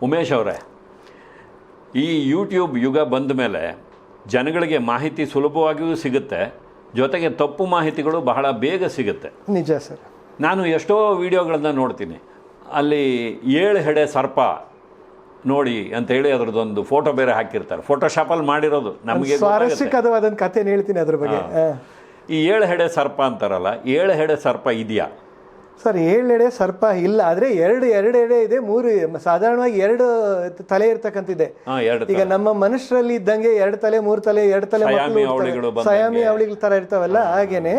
ಉಮೇಶ್ ಅವರೇ, ಈ ಯೂಟ್ಯೂಬ್ ಯುಗ ಬಂದ ಮೇಲೆ ಜನಗಳಿಗೆ ಮಾಹಿತಿ ಸುಲಭವಾಗಿಯೂ ಸಿಗುತ್ತೆ, ಜೊತೆಗೆ ತಪ್ಪು ಮಾಹಿತಿಗಳು ಬಹಳ ಬೇಗ ಸಿಗುತ್ತೆ. ನಿಜ ಸರ್. ನಾನು ಎಷ್ಟೋ ವಿಡಿಯೋಗಳನ್ನ ನೋಡ್ತೀನಿ, ಅಲ್ಲಿ 7 ಹೆಡೆ ಸರ್ಪ ನೋಡಿ ಅಂತ ಹೇಳಿ ಅದರದ್ದೊಂದು ಫೋಟೋ ಬೇರೆ ಹಾಕಿರ್ತಾರೆ, ಫೋಟೋಶಾಪಲ್ಲಿ ಮಾಡಿರೋದು. ನಮಗೆ ಸ್ವಾರಸ್ಯಕರವಾದ ಕಥೆನ ಹೇಳ್ತೀನಿ ಅದ್ರ ಬಗ್ಗೆ. ಈ 7 ಹೆಡೆ ಸರ್ಪ ಅಂತಾರಲ್ಲ, 7 ಹೆಡೆ ಸರ್ಪ ಇದೆಯಾ ಸರ್? 7 ಎಡೆ ಸರ್ಪ ಇಲ್ಲ, ಆದರೆ ಎರಡು ಎಡೆ ಇದೆ, 3 ಸಾಧಾರಣವಾಗಿ 2 ತಲೆ ಇರ್ತಕ್ಕಂತಿದೆ. ಈಗ ನಮ್ಮ ಮನುಷ್ಯರಲ್ಲಿ ಇದ್ದಂಗೆ 2 ತಲೆ 3 ತಲೆ 2 ತಲೆ ಸಯಾಮಿ ಅವಳಿಗಳ ತರ ಇರ್ತಾವಲ್ಲ, ಹಾಗೇನೆ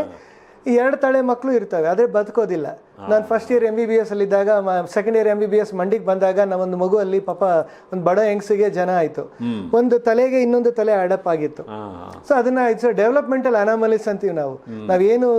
ಈ 2 ತಲೆ ಮಕ್ಕಳು ಇರ್ತವೆ, ಆದರೆ ಬದುಕೋದಿಲ್ಲ. ನಾನು ಫಸ್ಟ್ ಇಯರ್ MBBS ಅಲ್ಲಿ ಇದ್ದಾಗ, ಸೆಕೆಂಡ್ ಇಯರ್ MBBS ಮಂಡಿಗೆ ಬಂದಾಗ ನಾವೊಂದು ಮಗು ಅಲ್ಲಿ ಪಾಪ ಒಂದು ಬಡ ಹೆಂಗಸಿಗೆ ಜನ ಆಯ್ತು, ಒಂದು ತಲೆಗೆ ಇನ್ನೊಂದು ತಲೆ ಅಡಪ್ ಆಗಿತ್ತು. ಸೊ ಅದನ್ನ ಇಟ್ಸ್ ಡೆವಲಪ್ಮೆಂಟಲ್ ಅನಾಮಲೀಸ್ ಅಂತೀವಿ ನಾವೇನು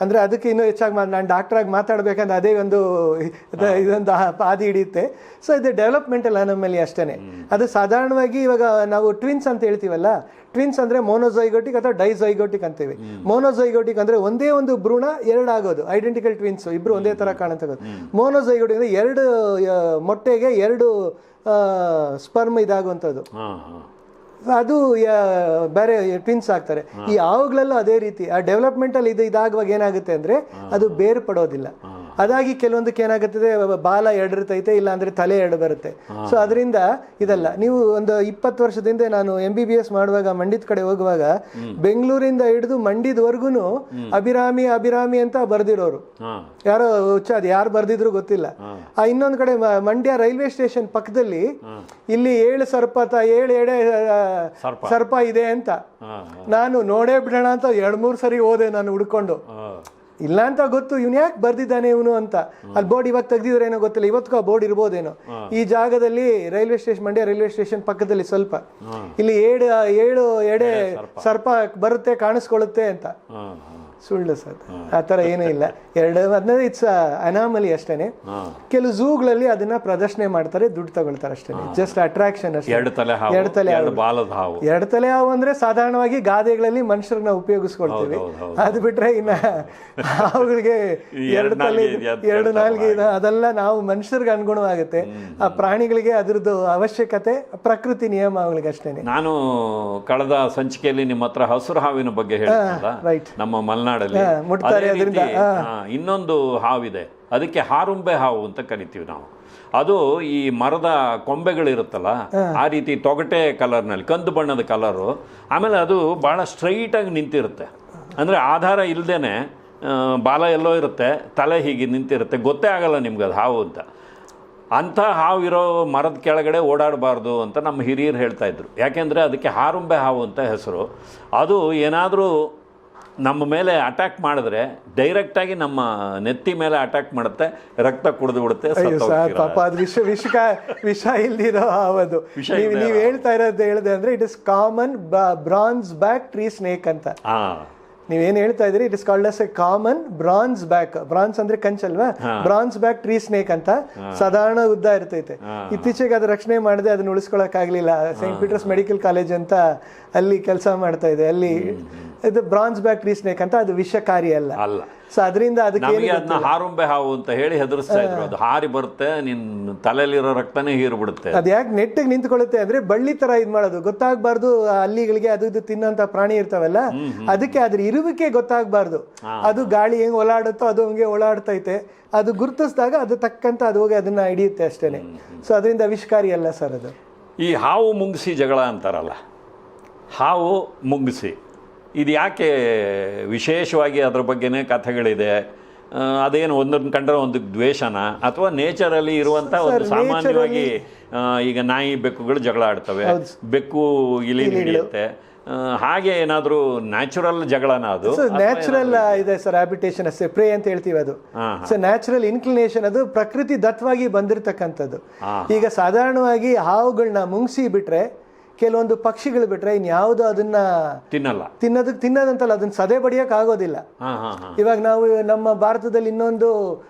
ಅಂದರೆ ಅದಕ್ಕೆ ಇನ್ನೂ ಹೆಚ್ಚಾಗಿ ನಾನು ಡಾಕ್ಟ್ರಾಗಿ ಮಾತಾಡಬೇಕಂದ್ರೆ ಅದೇ ಇದೊಂದು ಹಾದಿ ಹಿಡಿಯುತ್ತೆ. ಸೊ ಇದು ಡೆವಲಪ್ಮೆಂಟಲ್ ಅನಾಮಲಿ ಅಷ್ಟೇ. ಅದು ಸಾಧಾರಣವಾಗಿ ಇವಾಗ ನಾವು ಟ್ವಿನ್ಸ್ ಅಂತ ಹೇಳ್ತೀವಲ್ಲ, ಟ್ವಿನ್ಸ್ ಅಂದರೆ ಮೋನೋಜೈಗೋಟಿಕ್ ಅಥವಾ ಡೈಜೈಗೋಟಿಕ್ ಅಂತೀವಿ. ಮೋನೋಜೈಗೋಟಿಕ್ ಅಂದರೆ ಒಂದೇ ಒಂದು ಭ್ರೂಣ 2 ಆಗೋದು, ಐಡೆಂಟಿಕಲ್ ಟ್ವಿನ್ಸ್, ಇಬ್ಬರು ಒಂದೇ ಥರ ಕಾಣುತ್ತೆ. ಮೋನೋಜೈಗೋಟಿಕ್ ಅಂದರೆ 2 ಮೊಟ್ಟೆಗೆ 2 ಸ್ಪರ್ಮ್ ಇದಾಗುವಂಥದ್ದು, ಅದು ಬೇರೆ ಟ್ವಿನ್ಸ್ ಆಗ್ತಾರೆ. ಈ ಹಾವುಗಳಲ್ಲೂ ಅದೇ ರೀತಿ ಆ ಡೆವಲಪ್ಮೆಂಟಲ್ಲಿ ಇದಾಗುವಾಗ ಏನಾಗುತ್ತೆ ಅಂದರೆ ಅದು ಬೇರ್ಪಡೋದಿಲ್ಲ. ಅದಾಗಿ ಕೆಲವೊಂದಕ್ಕೆ ಏನಾಗುತ್ತದೆ, ಬಾಲ 2 ಇರ್ತೈತೆ, ಇಲ್ಲ ಅಂದರೆ ತಲೆ 2 ಬರುತ್ತೆ. ಸೊ ಅದರಿಂದ ಇದಲ್ಲ. ನೀವು ಒಂದು 20 ವರ್ಷದಿಂದ ನಾನು MBBS ಮಾಡುವಾಗ ಮಂಡ್ಯದ ಕಡೆ ಹೋಗುವಾಗ ಬೆಂಗಳೂರಿಂದ ಹಿಡಿದು ಮಂಡ್ಯದವರೆಗೂ ಅಭಿರಾಮಿ ಅಂತ ಬರ್ದಿರೋರು ಯಾರೋ ಅದು ಯಾರು ಬರ್ದಿದ್ರು ಗೊತ್ತಿಲ್ಲ. ಆ ಇನ್ನೊಂದು ಕಡೆ ಮಂಡ್ಯ ರೈಲ್ವೆ ಸ್ಟೇಷನ್ ಪಕ್ಕದಲ್ಲಿ ಇಲ್ಲಿ 7 ಎಡೆ ಸರ್ಪ ಇದೆ ಅಂತ ನಾನು ನೋಡೇ ಬಿಡೋಣ ಅಂತ 2-3 ಸರಿ ಹೋದೆ ನಾನು ಹುಡ್ಕೊಂಡು. ಇಲ್ಲ ಅಂತ ಗೊತ್ತು, ಇವನು ಯಾಕೆ ಬರ್ದಿದ್ದಾನೆ ಇವನು ಅಂತ. ಅಲ್ಲಿ ಬೋರ್ಡ್ ಇವಾಗ ತೆಗ್ದಿದ್ರೆ ಏನೋ ಗೊತ್ತಿಲ್ಲ, ಇವತ್ತಿಗೂ ಆ ಬೋರ್ಡ್ ಇರ್ಬೋದೇನೋ. ಈ ಜಾಗದಲ್ಲಿ ಮಂಡ್ಯ ರೈಲ್ವೆ ಸ್ಟೇಷನ್ ಪಕ್ಕದಲ್ಲಿ ಸ್ವಲ್ಪ ಇಲ್ಲಿ 7 ಎಡೆ ಸರ್ಪ ಬರುತ್ತೆ, ಕಾಣಿಸ್ಕೊಳ್ಳುತ್ತೆ ಅಂತ. ಸುಳ್ಳು ಸರ್, ಆ ಥರ ಏನೂ ಇಲ್ಲ. 2 ಇಟ್ಸ್ ಅನಾಮಲಿ ಅಷ್ಟೇನೆ. ಕೆಲವು ಝೂಗಳಲ್ಲಿ ಅದನ್ನ ಪ್ರದರ್ಶನೆ ಮಾಡ್ತಾರೆ, ದುಡ್ಡು ತಗೊಳ್ತಾರೆ ಅಷ್ಟೇ, ಜಸ್ಟ್ ಅಟ್ರಾಕ್ಷನ್ ಅಷ್ಟೇ. 2 ತಲೆ ಹಾವು 2 ತಲೆ ಹಾವು ಅಂದ್ರೆ ಸಾಧಾರಣವಾಗಿ ಗಾದೆಗಳಲ್ಲಿ ಮನುಷ್ಯರಿಗೆ ನಾವು ಉಪಯೋಗಿಸ್ಕೊಳ್ತೀವಿ. ಅದು ಬಿಟ್ರೆ ಇನ್ನ ಹಾವುಗಳಿಗೆ 2 ತಲೆ 2 ನಾಲ್ಗೆ ಅದೆಲ್ಲ ನಾವು ಮನುಷ್ಯರಿಗೆ ಅನುಗುಣವಾಗುತ್ತೆ. ಆ ಪ್ರಾಣಿಗಳಿಗೆ ಅದ್ರದ್ದು ಅವಶ್ಯಕತೆ ಪ್ರಕೃತಿ ನಿಯಮ ಅವಳಿಗೆ ಅಷ್ಟೇನೆ. ನಾನು ಕಳೆದ ಸಂಚಿಕೆಯಲ್ಲಿ ನಿಮ್ಮ ಹತ್ರ ಹಸುರು ಹಾವಿನ ಬಗ್ಗೆ ಹೇಳಿದ್ನಲ್ಲ, ನಮ್ಮ ಮಲೆನಾಡಲ್ಲಿ ಇನ್ನೊಂದು ಹಾವಿದೆ, ಅದಕ್ಕೆ ಹಾರುಂಬೆ ಹಾವು ಅಂತ ಕರಿತೀವಿ ನಾವು. ಅದು ಈ ಮರದ ಕೊಂಬೆಗಳಿರುತ್ತಲ್ಲ, ಆ ರೀತಿ ತೊಗಟೆ ಕಲರ್ನಲ್ಲಿ ಕಂದು ಬಣ್ಣದ ಕಲರು, ಆಮೇಲೆ ಅದು ಭಾಳ ಸ್ಟ್ರೈಟಾಗಿ ನಿಂತಿರುತ್ತೆ. ಅಂದರೆ ಆಧಾರ ಇಲ್ಲದೇನೆ ಬಾಲ ಎಲ್ಲೋ ಇರುತ್ತೆ, ತಲೆ ಹೀಗೆ ನಿಂತಿರುತ್ತೆ, ಗೊತ್ತೇ ಆಗಲ್ಲ ನಿಮ್ಗೆ ಅದು ಹಾವು ಅಂತ. ಅಂಥ ಹಾವು ಇರೋ ಮರದ ಕೆಳಗಡೆ ಓಡಾಡಬಾರ್ದು ಅಂತ ನಮ್ಮ ಹಿರಿಯರು ಹೇಳ್ತಾ ಇದ್ರು. ಯಾಕೆಂದರೆ ಅದಕ್ಕೆ ಹಾರುಂಬೆ ಹಾವು ಅಂತ ಹೆಸರು. ಅದು ಏನಾದರೂ ನಮ್ಮ ಮೇಲೆ ಅಟ್ಯಾಕ್ ಮಾಡಿದ್ರೆ ಡೈರೆಕ್ಟಾಗಿ ನಮ್ಮ ನೆತ್ತಿ ಮೇಲೆ ಅಟ್ಯಾಕ್ ಮಾಡುತ್ತೆ, ರಕ್ತ ಕುಡಿದು ಬಿಡುತ್ತೆ. ಪಾಪ ಅದು ವಿಷ ಇಲ್ದಿರೋ ಹಾವದು. ನೀವು ಹೇಳ್ತಾ ಇರೋದು ಹೇಳಿದೆ ಅಂದರೆ it is common bronze back tree snake ಅಂತ. ನೀವೇನು ಹೇಳ್ತಾ ಇದ್ರಿ, it is called as A common bronze back. Bronze ಅಂದ್ರೆ ಕಂಚಲ್ವಾ, ಬ್ರಾನ್ಸ್ ಬ್ಯಾಕ್ ಟ್ರೀ ಸ್ನೇಕ್ ಅಂತ ಸಾಧಾರಣ ಉದ್ದ ಇರ್ತೈತೆ. ಇತ್ತೀಚೆಗೆ ಅದು ರಕ್ಷಣೆ ಮಾಡದೆ ಅದನ್ನ ಉಳಿಸ್ಕೊಳಕ್ ಆಗ್ಲಿಲ್ಲ. ಸೈಂಟ್ ಪೀಟರ್ಸ್ ಮೆಡಿಕಲ್ ಕಾಲೇಜ್ ಅಂತ ಅಲ್ಲಿ ಕೆಲಸ ಮಾಡ್ತಾ ಇದೆ, ಅಲ್ಲಿ ಇದು ಬ್ರಾನ್ಸ್ ಬ್ಯಾಕ್ ಟ್ರೀ ಸ್ನೇಕ್ ಅಂತ. ಅದು ವಿಷಕಾರಿ ಅಲ್ಲ. ಸೊ ಅದರಿಂದ ಅದಕ್ಕೆ ಹಾರುಂಬೆ ಹಾವು ಅಂತ ಹೇಳಿ ಹೆದರ್ಸ್ತಾ ಇದ್ರು. ಅದು ಹಾರಿ ಬರುತ್ತೆ, ನಿನ್ನ ತಲೆಯಲ್ಲಿರೋ ರಕ್ತನೇ ಹೀರ್ಬಿಡುತ್ತೆ. ಅದು ಯಾಕೆ ನೆಟ್ಟಿಗೆ ನಿಂತ್ಕೊಳ್ಳುತ್ತೆ ಅಂದ್ರೆ ಬಳ್ಳಿ ತರ ಇದ್ ಮಾಡೋದು, ಗೊತ್ತಾಗಬಾರ್ದು ಹಲ್ಲಿಗಳಿಗೆ ಅದು ಇದು ತಿನ್ನಂತ ಪ್ರಾಣಿ ಇರ್ತಾವಲ್ಲ, ಅದಕ್ಕೆ ಅದ್ರ ಇರುವಿಕೆ ಗೊತ್ತಾಗಬಾರ್ದು. ಅದು ಗಾಳಿ ಹೆಂಗ್ ಓಲಾಡುತ್ತೋ ಅದು ಹಂಗೆ ಓಲಾಡ್ತೈತೆ, ಅದು ಗುರುತಿಸಿದಾಗ ಅದು ತಕ್ಕಂತ ಅದು ಹೋಗಿ ಅದನ್ನ ಹಿಡಿಯುತ್ತೆ ಅಷ್ಟೇನೆ. ಸೊ ಅದರಿಂದ ವಿಷಕಾರಿ ಅಲ್ಲ ಸರ್ ಅದು. ಈ ಹಾವು ಮುಂಗಿಸಿ ಜಗಳ ಅಂತಾರಲ್ಲ, ಹಾವು ಮುಂಗಿಸಿ ಇದು ಯಾಕೆ ವಿಶೇಷವಾಗಿ ಅದ್ರ ಬಗ್ಗೆನೇ ಕಥೆಗಳಿದೆ? ಅದೇನು ಒಂದನ್ನು ಕಂಡ್ರೆ ಒಂದು ದ್ವೇಷನ, ಅಥವಾ ನೇಚರಲ್ಲಿ ಇರುವಂಥ ಒಂದು ಸಾಮಾನ್ಯವಾಗಿ ಈಗ ನಾಯಿ ಬೆಕ್ಕುಗಳು ಜಗಳ ಆಡ್ತವೆ, ಬೆಕ್ಕು ಇಲಿ ಹಿಡಿಯುತ್ತೆ, ಹಾಗೆ ಏನಾದರೂ ನ್ಯಾಚುರಲ್ ಜಗಳನ? ಅದು ನ್ಯಾಚುರಲ್ ಇದೆ ಸರ್, ಹ್ಯಾಬಿಟೇಷನ್ ಅಷ್ಟೇ, ಪ್ರೇ ಅಂತ ಹೇಳ್ತೀವಿ ಅದು. ಸೊ ನ್ಯಾಚುರಲ್ ಇನ್ಕ್ಲಿನೇಷನ್, ಅದು ಪ್ರಕೃತಿ ದತ್ತವಾಗಿ ಬಂದಿರತಕ್ಕಂಥದ್ದು. ಈಗ ಸಾಧಾರಣವಾಗಿ ಹಾವುಗಳನ್ನ ಮುಂಗಿಸಿ ಬಿಟ್ರೆ, ಕೆಲವೊಂದು ಪಕ್ಷಿಗಳು ಬಿಟ್ರೆ ಇನ್ಯಾವುದು ಅದನ್ನ ತಿನ್ನೋದಂತಲ್ಲ, ಅದನ್ನ ಸದೆ ಬಡಿಯಕ್ ಆಗೋದಿಲ್ಲ. ಇವಾಗ ನಾವು ನಮ್ಮ ಭಾರತದಲ್ಲಿ ಇನ್ನೊಂದು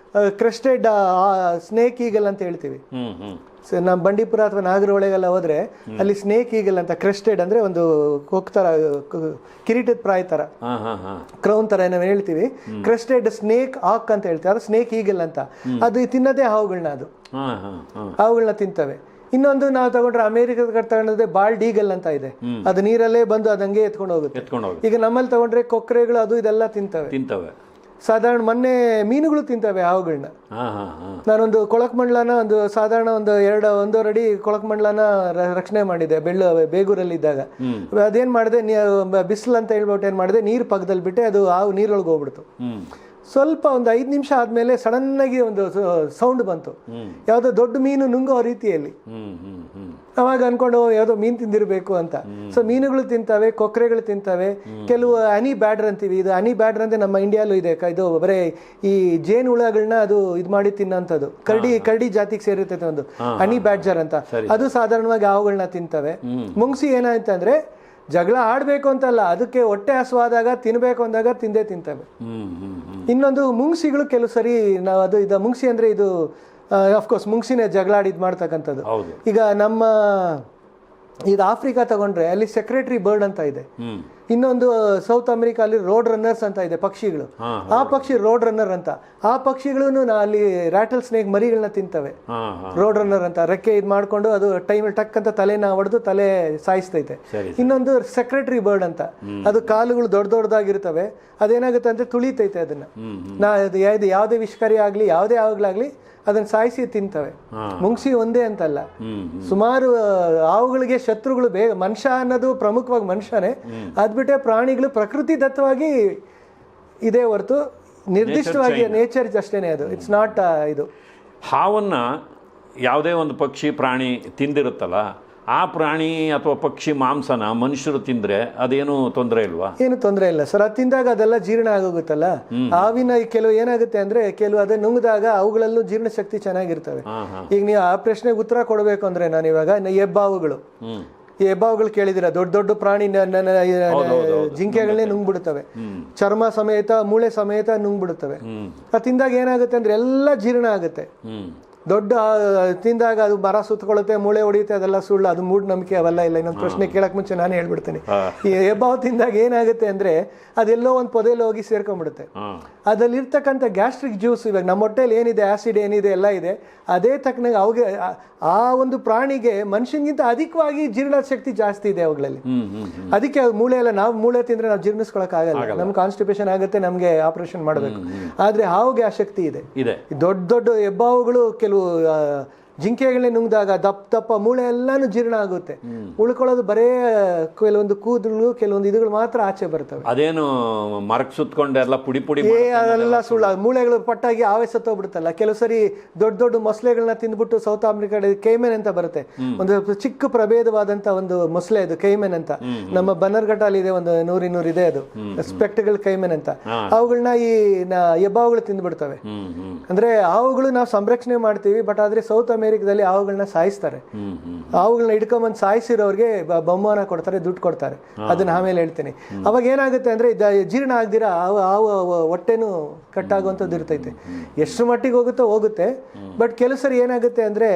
ಕ್ರೆಸ್ಟೆಡ್ ಸ್ನೇಕ್ ಈಗಲ್ ಅಂತ ಹೇಳ್ತೀವಿ. ನಮ್ಮ ಬಂಡೀಪುರ ಅಥವಾ ನಾಗರಹೊಳೆಗೆಲ್ಲ ಹೋದ್ರೆ ಅಲ್ಲಿ ಸ್ನೇಕ್ ಈಗಲ್ ಅಂತ, ಕ್ರೆಸ್ಟೆಡ್ ಅಂದ್ರೆ ಒಂದು ಕೊಕ್ತರ ಕಿರೀಟದ ಪ್ರಾಯ ತರ, ಕ್ರೌನ್ ತರ ನಾವು ಹೇಳ್ತೀವಿ. ಕ್ರೆಸ್ಟೆಡ್ ಸ್ನೇಕ್ ಆಕ್ ಅಂತ ಹೇಳ್ತೀವಿ, ಅದು ಸ್ನೇಕ್ ಈಗಲ್ ಅಂತ. ಅದು ತಿನ್ನದೇ ಹಾವುಗಳನ್ನ, ಅದು ಹಾವುಗಳನ್ನ ತಿಂತವೆ. ಇನ್ನೊಂದು ನಾವು ತಗೊಂಡ್ರೆ ಅಮೆರಿಕದ ಕಡೆ ತಗೊಂಡ್ರೆ ಬಾಲ್ಡ್ ಈಗಲ್ ಅಂತ ಇದೆ, ಅದು ನೀರಲ್ಲೇ ಬಂದು ಅದಂಗೆ ಎತ್ಕೊಂಡು ಹೋಗುತ್ತೆ. ಈಗ ನಮ್ಮಲ್ಲಿ ತಗೊಂಡ್ರೆ ಕೊಕ್ಕರೆಗಳು ಅದು ಇದೆಲ್ಲ ತಿಂತವೆ. ಸಾಧಾರಣ ಮೊನ್ನೆ ಮೀನುಗಳು ತಿಂತವೆ ಹಾವುಗಳನ್ನ. ನಾನೊಂದು ಕೊಳಕಮಂಡ್ಲನ ಒಂದು ಸಾಧಾರಣ ಒಂದೂವರೆ ಅಡಿ ಕೊಳಕಮಂಡ್ಲನ ರಕ್ಷಣೆ ಮಾಡಿದೆ ಬೇಗೂರಲ್ಲಿ ಇದ್ದಾಗ. ಅದೇನ್ ಮಾಡಿದೆ, ಬಿಸಿಲು ಅಂತ ಹೇಳ್ಬಿಟ್ಟು ಏನ್ ಮಾಡಿದೆ, ನೀರು ಪಕ್ಕದಲ್ಲಿ ಬಿಟ್ಟೆ, ಅದು ಹಾವು ನೀರೊಳಗೆ ಹೋಗ್ಬಿಡ್ತು. ಸ್ವಲ್ಪ ಒಂದು 5 ನಿಮಿಷ ಆದ್ಮೇಲೆ ಸಡನ್ ಆಗಿ ಒಂದು ಸೌಂಡ್ ಬಂತು, ಯಾವ್ದೋ ದೊಡ್ಡ ಮೀನು ನುಂಗೋ ರೀತಿಯಲ್ಲಿ. ಅವಾಗ ಅನ್ಕೊಂಡು ಯಾವ್ದೋ ಮೀನ್ ತಿಂದಿರ್ಬೇಕು ಅಂತ. ಸೊ ಮೀನುಗಳು ತಿಂತವೆ, ಕೊಕ್ಕರೆಗಳು ತಿಂತವೆ, ಕೆಲವು ಹನಿ ಬ್ಯಾಡ್ರ್ ಅಂತೀವಿ. ಇದು ಹನಿ ಬ್ಯಾಡ್ರ್ ಅಂದ್ರೆ ನಮ್ಮ ಇಂಡಿಯಾಲೂ ಇದೆ. ಇದು ಬರೇ ಈ ಜೇನು ಹುಳಗಳನ್ನ ಅದು ಇದು ಮಾಡಿ ತಿನ್ನೋಂಥದ್ದು, ಕರಡಿ ಜಾತಿಗೆ ಸೇರಿರ್ತೈತೆ ಒಂದು ಹನಿ ಬ್ಯಾಡ್ಜರ್ ಅಂತ. ಅದು ಸಾಧಾರಣವಾಗಿ ಹಾವುಗಳನ್ನ ತಿಂತವೆ. ಮುಂಗ್ಸಿ ಏನಾಯ್ತು ಅಂದ್ರೆ ಜಗಳ ಆಡ್ಬೇಕು ಅಂತಲ್ಲ, ಅದಕ್ಕೆ ಹೊಟ್ಟೆ ಹಸುವಾದಾಗ ತಿನ್ಬೇಕು ಅಂದಾಗ ತಿಂತವೆ. ಇನ್ನೊಂದು ಮುಂಗ್ಸಿಗಳು ಕೆಲವು ಸರಿ ನಾವು ಇದು ಮುಂಗ್ಸಿ ಅಂದ್ರೆ ಇದು ಅಫ್ಕೋರ್ಸ್ ಮುಂಗ್ಸಿನೇ ಜಗಳ ಆಡಿ ಇದು ಮಾಡ್ತಕ್ಕಂಥದ್ದು. ಈಗ ನಮ್ಮ ಇದು ಆಫ್ರಿಕಾ ತಗೊಂಡ್ರೆ ಅಲ್ಲಿ ಸೆಕ್ರೆಟರಿ ಬರ್ಡ್ ಅಂತ ಇದೆ. ಇನ್ನೊಂದು ಸೌತ್ ಅಮೆರಿಕಾ ಅಲ್ಲಿ ರೋಡ್ ರನ್ನರ್ಸ್ ಅಂತ ಇದೆ ಪಕ್ಷಿಗಳು. ಆ ಪಕ್ಷಿ ರೋಡ್ ರನ್ನರ್ ಅಂತ. ಆ ಪಕ್ಷಿಗಳು ಅಲ್ಲಿ ರಾಟಲ್ ಸ್ನೇಕ್ ಮರಿಗಳನ್ನ ತಿಂತವೆ. ರೋಡ್ ರನ್ನರ್ ಅಂತ ರೆಕ್ಕೆ ಇದು ಮಾಡ್ಕೊಂಡು ಅದು ಟೈಮ್ ಟಕ್ ಅಂತ ತಲೆನ ಹೊಡೆದು ತಲೆ ಸಾಯಿಸ್ತೈತೆ. ಇನ್ನೊಂದು ಸೆಕ್ರೆಟರಿ ಬರ್ಡ್ ಅಂತ, ಅದು ಕಾಲುಗಳು ದೊಡ್ಡದಾಗಿರ್ತವೆ. ಅದೇನಾಗುತ್ತೆ ಅಂದ್ರೆ ತುಳಿತೈತೆ ಅದನ್ನ. ಯಾವುದೇ ವಿಷಕಾರಿ ಆಗ್ಲಿ ಯಾವುದೇ ಹಾವುಗಳಾಗ್ಲಿ ಅದನ್ನ ಸಾಯಿಸಿ ತಿಂತವೆ. ಮುಂಗ್ಸಿ ಒಂದೇ ಅಂತಲ್ಲ, ಸುಮಾರು ಹಾವುಗಳಿಗೆ ಶತ್ರುಗಳು ಮನುಷ್ಯ ಅನ್ನೋದು ಪ್ರಮುಖವಾಗಿ ಮನುಷ್ಯನೇ. ಅದ್ಬಿಟ್ಟೆ ಪ್ರಾಣಿಗಳು ಪ್ರಕೃತಿ ದತ್ತವಾಗಿ ಇದೇ ಹೊರತು ನಿರ್ದಿಷ್ಟವಾಗಿ ನೇಚರ್ ಅಷ್ಟೇನೆ. ಅದು ಇಟ್ಸ್ ನಾಟ್ ಇದು. ಹಾವನ್ನ ಯಾವುದೇ ಒಂದು ಪಕ್ಷಿ ಪ್ರಾಣಿ ತಿಂದಿರುತ್ತಲ್ಲ, ಆ ಪ್ರಾಣಿ ಅಥವಾ ಪಕ್ಷಿ ಮಾಂಸನ ಮನುಷ್ಯರು ತಿಂದ್ರೆ ಅದೇನು ತೊಂದರೆ ಇಲ್ವಾ? ಏನು ತೊಂದರೆ ಇಲ್ಲ ಸರ್. ಅದು ತಿಂದಾಗ ಅದೆಲ್ಲ ಜೀರ್ಣ ಆಗೋಗುತ್ತಲ್ಲ. ಹಾವಿನ ಕೆಲವು ಏನಾಗುತ್ತೆ ಅಂದ್ರೆ ಕೆಲವು ಅದೇ ನುಂಗಿದಾಗ ಅವುಗಳಲ್ಲೂ ಜೀರ್ಣ ಶಕ್ತಿ ಚೆನ್ನಾಗಿರ್ತವೆ. ಈಗ ನೀವು ಆ ಪ್ರಶ್ನೆಗೆ ಉತ್ತರ ಕೊಡಬೇಕು ಅಂದ್ರೆ ನಾನು ಇವಾಗ ಹೆಬ್ಬಾವುಗಳು ಕೇಳಿದಿರ, ದೊಡ್ಡ ದೊಡ್ಡ ಪ್ರಾಣಿ ಜಿಂಕೆಗಳನ್ನೇ ನುಂಗ್ಬಿಡುತ್ತವೆ, ಚರ್ಮ ಸಮೇತ ಮೂಳೆ ಸಮೇತ ನುಂಗ್ಬಿಡುತ್ತವೆ. ಅದು ತಿಂದಾಗ ಏನಾಗುತ್ತೆ ಅಂದ್ರೆ ಎಲ್ಲ ಜೀರ್ಣ ಆಗುತ್ತೆ. ದೊಡ್ಡ ತಿಂದಾಗ ಅದು ಮರ ಸುತ್ತಕೊಳ್ಳುತ್ತೆ, ಮೂಳೆ ಹೊಡಿಯುತ್ತೆ, ಅದೆಲ್ಲ ಸುಳ್ಳು, ಅದು ಮೂಢನಂಬಿಕೆ, ಅವೆಲ್ಲ ಇಲ್ಲ. ಇನ್ನೊಂದು ಪ್ರಶ್ನೆ ಕೇಳಕ್ ಮುಂಚೆ ನಾನೇ ಹೇಳ್ಬಿಡ್ತೀನಿ. ಈ ಹೆಬ್ಬಾವು ತಿಂದಾಗ ಏನಾಗುತ್ತೆ ಅಂದ್ರೆ ಅದೆಲ್ಲೋ ಒಂದು ಪೊದೆಯಲ್ಲಿ ಹೋಗಿ ಸೇರ್ಕೊಂಡ್ಬಿಡುತ್ತೆ. ಅದ್ರಲ್ಲಿ ಇರ್ತಕ್ಕಂಥ ಗ್ಯಾಸ್ಟ್ರಿಕ್ ಜ್ಯೂಸ್, ಇವಾಗ ನಮ್ಮ ಹೊಟ್ಟೆಯಲ್ಲಿ ಏನಿದೆ ಆಸಿಡ್ ಏನಿದೆ ಎಲ್ಲ ಇದೆ, ಅದೇ ತಕ್ಕನಾಗ ಅವಿಗೆ ಆ ಒಂದು ಪ್ರಾಣಿಗೆ ಮನುಷ್ಯನಿಗಿಂತ ಅಧಿಕವಾಗಿ ಜೀರ್ಣ ಶಕ್ತಿ ಜಾಸ್ತಿ ಇದೆ ಅವುಗಳಲ್ಲಿ. ಅದಕ್ಕೆ ಮೂಳೆ ಎಲ್ಲ ನಾವು ಮೂಳೆ ತಿಂದ್ರೆ ನಾವು ಜೀರ್ಣಿಸ್ಕೊಳಕ್ ಆಗಲ್ಲ, ನಮ್ಗೆ ಕಾನ್ಸ್ಟಿಪೇಷನ್ ಆಗುತ್ತೆ, ನಮ್ಗೆ ಆಪರೇಷನ್ ಮಾಡಬೇಕು. ಆದ್ರೆ ಹಾವುಗೆ ಆ ಶಕ್ತಿ ಇದೆ. ದೊಡ್ಡ ದೊಡ್ಡ ಹೆಬ್ಬಾವುಗಳು ಕೆಲವು ಜಿಂಕೆಗಳನ್ನೇ ನುಂಗಿದಾಗ ದಪ್ಪ ಮೂಳೆ ಎಲ್ಲಾನು ಜೀರ್ಣ ಆಗುತ್ತೆ. ಉಳ್ಕೊಳ್ಳೋದು ಬರೇ ಕೆಲವೊಂದು ಕೂದಲು ಕೆಲವೊಂದು ಇದುಗಳು ಮಾತ್ರ ಆಚೆ ಬರ್ತವೆ. ಅದೇನು ಮರಕ್ ಸುತ್ತಕೊಂಡೆಲ್ಲ ಪುಡಿ ಅದೆಲ್ಲ ಸುಳ್ಳು. ಮೂಳೆಗಳು ಪಟ್ಟಾಗಿ ಆವೇಶ ಹೋಗ್ಬಿಡುತ್ತಲ್ಲ. ಕೆಲವು ಸರಿ ದೊಡ್ಡ ದೊಡ್ಡ ಮೊಸಳೆಗಳನ್ನ ತಿಂದ್ಬಿಟ್ಟು ಸೌತ್ ಅಮೆರಿಕಾ ಕೈಮೆನ್ ಅಂತ ಬರುತ್ತೆ, ಒಂದು ಚಿಕ್ಕ ಪ್ರಭೇದವಾದಂತ ಒಂದು ಮೊಸಳೆ, ಅದು ಕೈಮೆನ್ ಅಂತ. ನಮ್ಮ ಬನ್ನರ್ಘಟ್ಟಲ್ಲಿ ಇದೆ, ಒಂದು 100 ಇದೆ, ಅದು ಸ್ಪೆಕ್ಟಗಲ್ ಕೈಮೆನ್ ಅಂತ. ಅವುಗಳನ್ನ ಈ ಹೆಬ್ಬಾವುಗಳು ತಿಂದ್ಬಿಡ್ತವೆ. ಅಂದ್ರೆ ಹಾವುಗಳು ನಾವು ಸಂರಕ್ಷಣೆ ಮಾಡ್ತೀವಿ, ಬಟ್ ಆದ್ರೆ ಸೌತ್ ಅಮೆರಿಕದಲ್ಲಿ ಹಾವುಗಳನ್ನ ಸಾಯಿಸ್ತಾರೆ. ಹಾವುಗಳನ್ನ ಹಿಡ್ಕೊಂಬಂದು ಸಾಯಿಸಿರೋರಿಗೆ ಬಹುಮಾನ ಕೊಡ್ತಾರೆ, ದುಡ್ಡು ಕೊಡ್ತಾರೆ. ಅದನ್ನ ಆಮೇಲೆ ಹೇಳ್ತೀನಿ. ಅವಾಗ ಏನಾಗುತ್ತೆ ಅಂದ್ರೆ ಜೀರ್ಣ ಆಗ್ದಿರಾ ಹಾವು ಹೊಟ್ಟೆನೂ ಕಟ್ಟಾಗುವಂಥದ್ದು ಇರ್ತೈತೆ. ಎಷ್ಟು ಮಟ್ಟಿಗೆ ಹೋಗುತ್ತೆ. ಬಟ್ ಕೆಲವು ಸರಿ ಏನಾಗುತ್ತೆ ಅಂದ್ರೆ